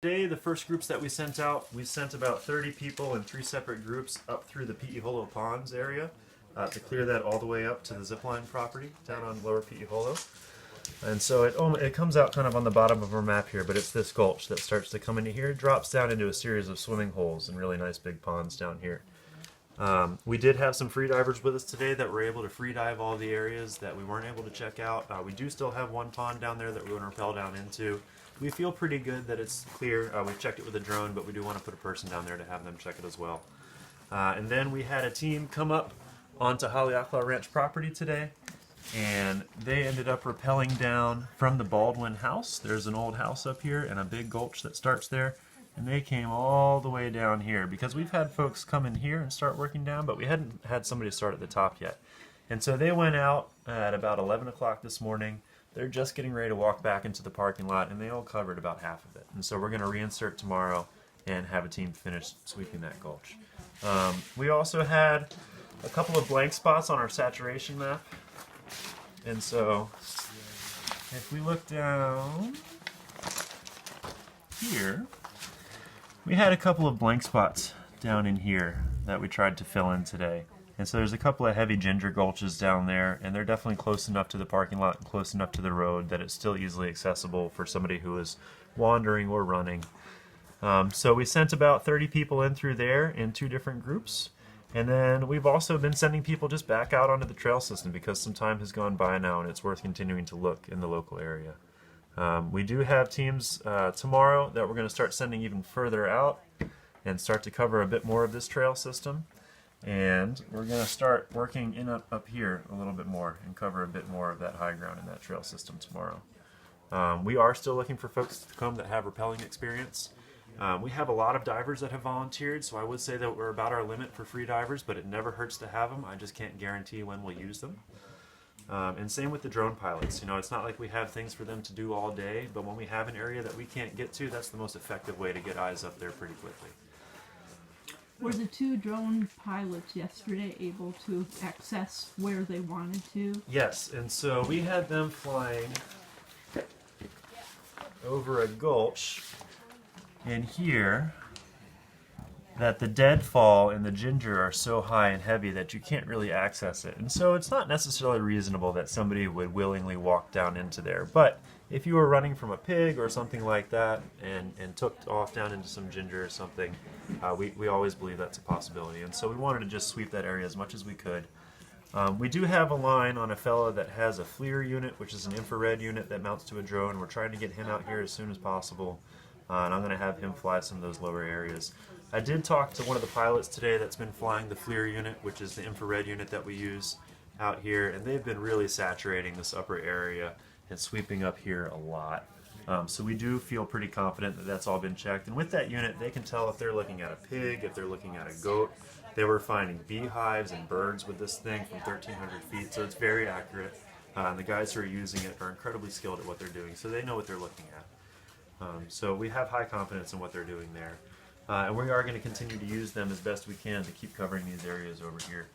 Today, the first groups that we sent out, we sent about 30 people in 3 separate groups up through the Pi'i Holo Ponds area to clear that all the way up to the zipline property down on lower Pi'i Holo. And so it comes out kind of on the bottom of our map here, but it's this gulch that starts to come into here, drops down into a series of swimming holes and really nice big ponds down here. We did have some free divers with us today that were able to free dive all the areas that we weren't able to check out. We do still have one pond down there that we're going to rappel down into. We feel pretty good that it's clear. We've checked it with a drone, but we do want to put a person down there to have them check it as well. And then we had a team come up onto Haleakala Ranch property today, and they ended up rappelling down from the Baldwin house. There's an old house up here and a big gulch that starts there, and they came all the way down here because we've had folks come in here and start working down, but we hadn't had somebody start at the top yet. And so they went out at about 11 o'clock this morning. They're just getting ready to walk back into the parking lot, and they all covered about half of it. And so we're going to reinsert tomorrow and have a team finish sweeping that gulch. We also had a couple of blank spots on our saturation map. And so if we look down here, we had a couple of blank spots down in here that we tried to fill in today. And so there's a couple of heavy ginger gulches down there, and they're definitely close enough to the parking lot and close enough to the road that it's still easily accessible for somebody who is wandering or running. So we sent about 30 people in through there in 2 different groups. And then we've also been sending people just back out onto the trail system because some time has gone by now and it's worth continuing to look in the local area. We do have teams tomorrow that we're going to start sending even further out and start to cover a bit more of this trail system. And we're going to start working in up here a little bit more and cover a bit more of that high ground in that trail system tomorrow. We are still looking for folks to come that have rappelling experience. We have a lot of divers that have volunteered, so I would say that we're about our limit for free divers, but it never hurts to have them. I just can't guarantee when we'll use them. And same with the drone pilots. You know, it's not like we have things for them to do all day, but when we have an area that we can't get to, that's the most effective way to get eyes up there pretty quickly. Were the 2 drone pilots yesterday able to access where they wanted to? Yes, and so we had them flying over a gulch in here that the deadfall and the ginger are so high and heavy that you can't really access it. And so it's not necessarily reasonable that somebody would willingly walk down into there. But if you were running from a pig or something like that and took off down into some ginger or something, we always believe that's a possibility. And so we wanted to just sweep that area as much as we could. We do have a line on a fellow that has a FLIR unit, which is an infrared unit that mounts to a drone. We're trying to get him out here as soon as possible. And I'm going to have him fly some of those lower areas. I did talk to one of the pilots today that's been flying the FLIR unit, which is the infrared unit that we use out here, and they've been really saturating this upper area and sweeping up here a lot. So we do feel pretty confident that that's all been checked. And with that unit, they can tell if they're looking at a pig, if they're looking at a goat. They were finding beehives and birds with this thing from 1,300 feet, so it's very accurate. And the guys who are using it are incredibly skilled at what they're doing, so they know what they're looking at. So we have high confidence in what they're doing there. And we are going to continue to use them as best we can to keep covering these areas over here.